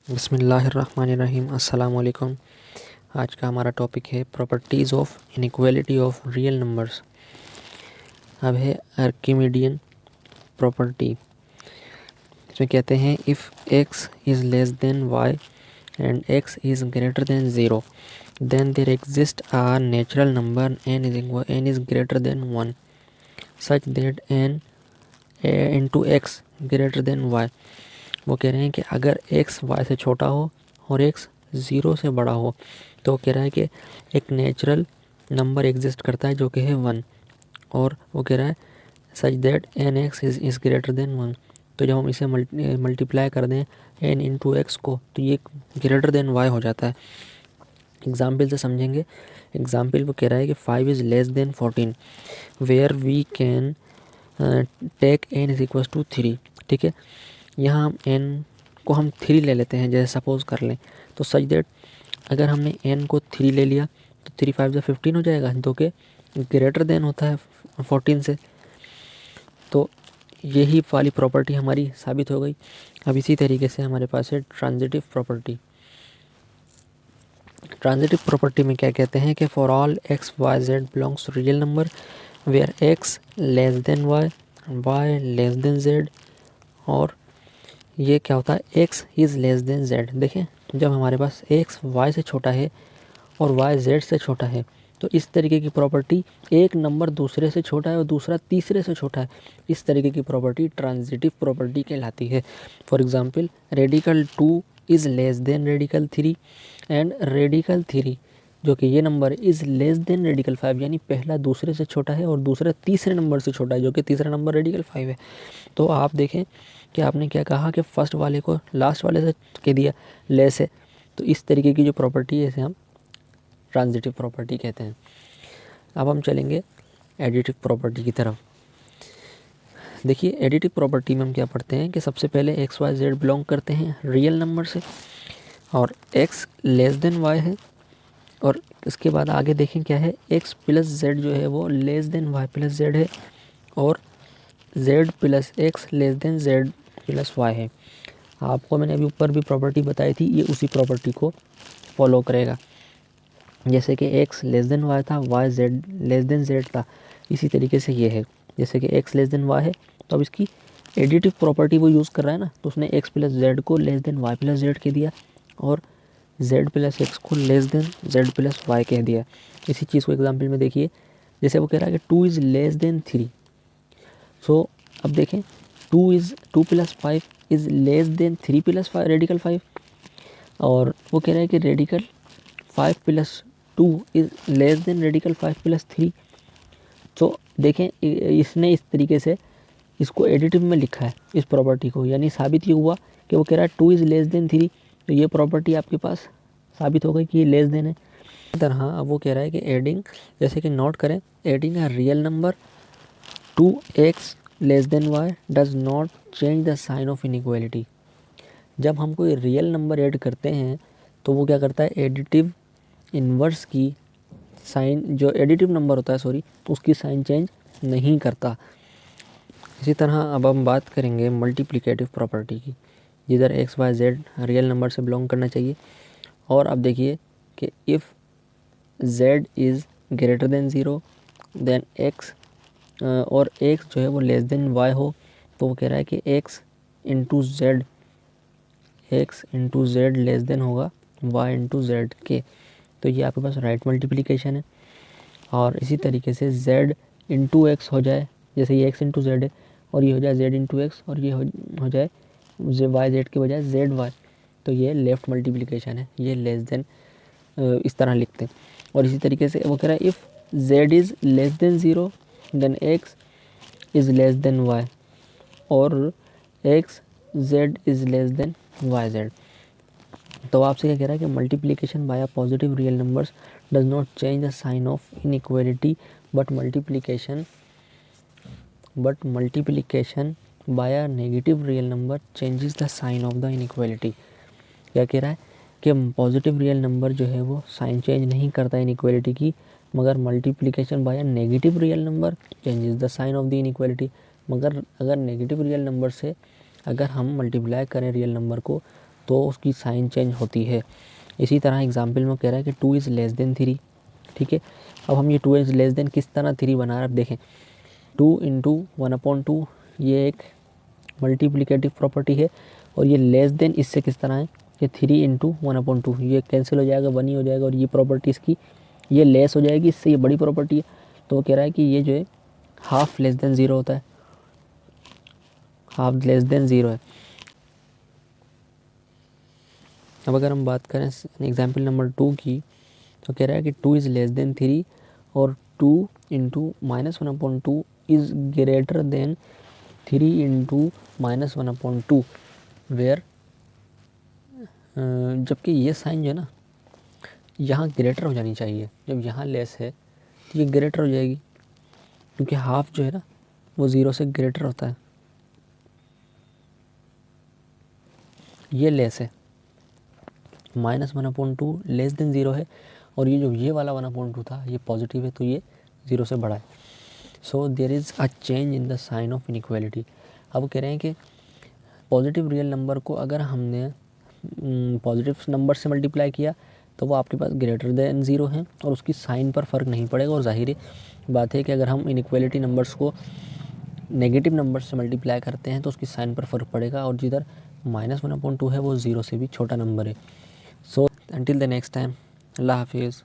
बिस्मिल्लाहिर्रहमानिर्रहीम। अस्सलाम वालेकुम। आज का हमारा टॉपिक है properties of inequality of real numbers. अब है आर्किमिडियन प्रॉपर्टी। इसमें कहते हैं if x is less than y and x is greater than 0 then there exist a natural number n is greater than 1 such that n into x greater than y। वो कह रहे हैं कि अगर x y से छोटा हो और x 0 से बड़ा हो तो वो कह रहा है कि एक नेचुरल नंबर एग्जिस्ट करता है जो कि है 1, और वो कह रहा है such that n x is greater than 1। तो जब हम इसे मल्टीप्लाई कर दें n इंटू एक्स को तो ये ग्रेटर देन y हो जाता है। एग्जाम्पल से समझेंगे। एग्जाम्पल वो कह रहा है कि 5 is less than 14 where we can take n is equal to 3। ठीक है, यहाँ हम n को हम 3 ले लेते हैं, जैसे सपोज़ कर लें तो सच दैट अगर हमने n को 3 ले लिया तो 3 5 15 हो जाएगा, जो कि ग्रेटर देन होता है 14 से। तो यही वाली प्रॉपर्टी हमारी साबित हो गई। अब इसी तरीके से हमारे पास है ट्रांजिटिव प्रॉपर्टी। ट्रांजिटिव प्रॉपर्टी में क्या कहते हैं कि for all x y z belongs to real number where x less than y, y less than z, और ये क्या होता है x is less than z। देखें, जब हमारे पास x y से छोटा है और y z से छोटा है तो इस तरीके की प्रॉपर्टी, एक नंबर दूसरे से छोटा है और दूसरा तीसरे से छोटा है, इस तरीके की प्रॉपर्टी ट्रांजिटिव प्रॉपर्टी कहलाती है। For example radical 2 is less then radical 3 and radical 3 जो कि ये number is less then radical 5, यानी पहला दूसरे से छोटा है और दूसरा तीसरे नंबर से छोटा है, जो कि तीसरा नंबर रेडिकल 5 है। तो आप देखें कि आपने क्या कहा कि फर्स्ट वाले को लास्ट वाले से कह दिया लेस है। तो इस तरीके की जो प्रॉपर्टी है इसे हम ट्रांजिटिव प्रॉपर्टी कहते हैं। अब हम चलेंगे एडिटिव प्रॉपर्टी की तरफ। देखिए, एडिटिव प्रॉपर्टी में हम क्या पढ़ते हैं कि सबसे पहले एक्स वाई जेड बिलोंग करते हैं रियल नंबर से और एक्स लेस देन वाई है, और इसके बाद आगे देखें क्या है, एक्स प्लस जेड जो है वो less than Y plus Z है, और Z plus X less than Z plus Y है। आपको मैंने अभी ऊपर भी प्रॉपर्टी बताई थी, ये उसी प्रॉपर्टी को फॉलो करेगा। जैसे कि x लेस देन वाई था, y z less than z था, इसी तरीके से ये है। जैसे कि x लेस देन y है तो अब इसकी एडिटिव प्रॉपर्टी वो यूज़ कर रहा है ना, तो उसने x प्लस जेड को less than y plus z कह दिया और z प्लस एक्स को less than z plus y कह दिया। इसी चीज़ को एग्जाम्पल में देखिए, जैसे वो कह रहा है कि 2 इज़ लेस देन 3। सो अब देखें 2 plus 5 is less then 3 plus 5 radical 5, और वो कह रहा है कि radical 5 plus 2 is less then radical 5 plus 3। तो देखें इसने इस तरीके से इसको एडिटिव में लिखा है इस प्रॉपर्टी को, यानी साबित ये हुआ कि वो कह रहा है 2 इज़ लेस देन 3, तो ये प्रॉपर्टी आपके पास साबित हो गई कि ये लेस देन है। इसी तरह अब वो कह रहा है कि एडिंग, जैसे कि नोट करें, adding a real number to x less than y does not change the sign of inequality. जब हम कोई रियल नंबर ऐड करते हैं तो वो क्या करता है, एडिटिव इन्वर्स की साइन, जो एडिटिव नंबर होता है सॉरी, उसकी साइन चेंज नहीं करता। इसी तरह अब हम बात करेंगे मल्टीप्लिकेटिव प्रॉपर्टी की, जिधर x y z real number से बिलोंग करना चाहिए। और अब देखिए कि if Z is greater than 0 then x, और एक्स जो है वो लेस देन वाई हो, तो वो कह रहा है कि x into Z less than होगा वाई इंटू जेड के। तो ये आपके पास राइट मल्टीप्लिकेशन है। और इसी तरीके से जेड इंटू एक्स हो जाए, जैसे ये एक्स इंटू जेड है, और ये हो जाए जेड इंटू एक्स, और ये हो जाए वाई जेड के बजाय जेड वाई, तो ये लेफ़्ट मल्टीप्लिकेशन है, ये लेस देन इस तरह लिखते हैं। और इसी तरीके से वो कह रहा है if Z is less than 0 then X is less than Y, और X Z is less than Y Z. तो आपसे क्या कह रहा है कि multiplication by positive real numbers does not change the sign of inequality, but multiplication by negative real number changes the sign of the inequality. क्या कह रहा है कि पॉजिटिव रियल नंबर जो है वो साइन चेंज नहीं करता इनइक्वालिटी की, मगर multiplication by negative real number changes the sign of the inequality. मगर अगर नेगेटिव रियल नंबर से अगर हम मल्टीप्लाई करें रियल नंबर को तो उसकी साइन चेंज होती है। इसी तरह एग्जाम्पल में कह रहा है कि 2 इज़ लेस देन 3, ठीक है। अब हम ये 2 इज़ लेस देन किस तरह 3 बना रहे हैं, अब देखें 2 इंटू 1/2 ये एक मल्टीप्लिकेटिव प्रॉपर्टी है, और ये लेस देन इससे किस तरह है कि 3 इंटू 1/2 ये कैंसिल हो जाएगा, 1 ही हो जाएगा, और ये प्रॉपर्टी इसकी ये लेस हो जाएगी, इससे ये बड़ी प्रॉपर्टी है। तो वो कह रहा है कि ये जो है हाफ लेस देन 0 होता है, हाफ लेस देन 0 है। अब अगर हम बात करें एग्जाम्पल नंबर 2 की, तो कह रहा है कि 2 इज़ लेस देन 3 और 2 into -1/2 is greater than 3 into -1/2 where, जबकि ये साइन जो है ना यहाँ ग्रेटर हो जानी चाहिए। जब यहाँ लेस है तो ये ग्रेटर हो जाएगी, क्योंकि हाफ जो है ना वो 0 से ग्रेटर होता है। ये लेस है, -1/2 लेस देन 0 है, और ये जो ये वाला 1/2 था ये पॉजिटिव है, तो ये 0 से बड़ा है। So there is a change in the sign of inequality. अब कह रहे हैं कि पॉजिटिव रियल नंबर को अगर हमने पॉजिटिव नंबर से मल्टीप्लाई किया तो वो आपके पास ग्रेटर देन 0 है, और उसकी साइन पर फ़र्क नहीं पड़ेगा। और ज़ाहिर बात है कि अगर हम इनइक्वालिटी नंबर्स को नेगेटिव नंबर से मल्टीप्लाई करते हैं तो उसकी साइन पर फ़र्क पड़ेगा, और जिधर -1/2 है वो 0 से भी छोटा नंबर है। सो until the next time, Allah Hafiz.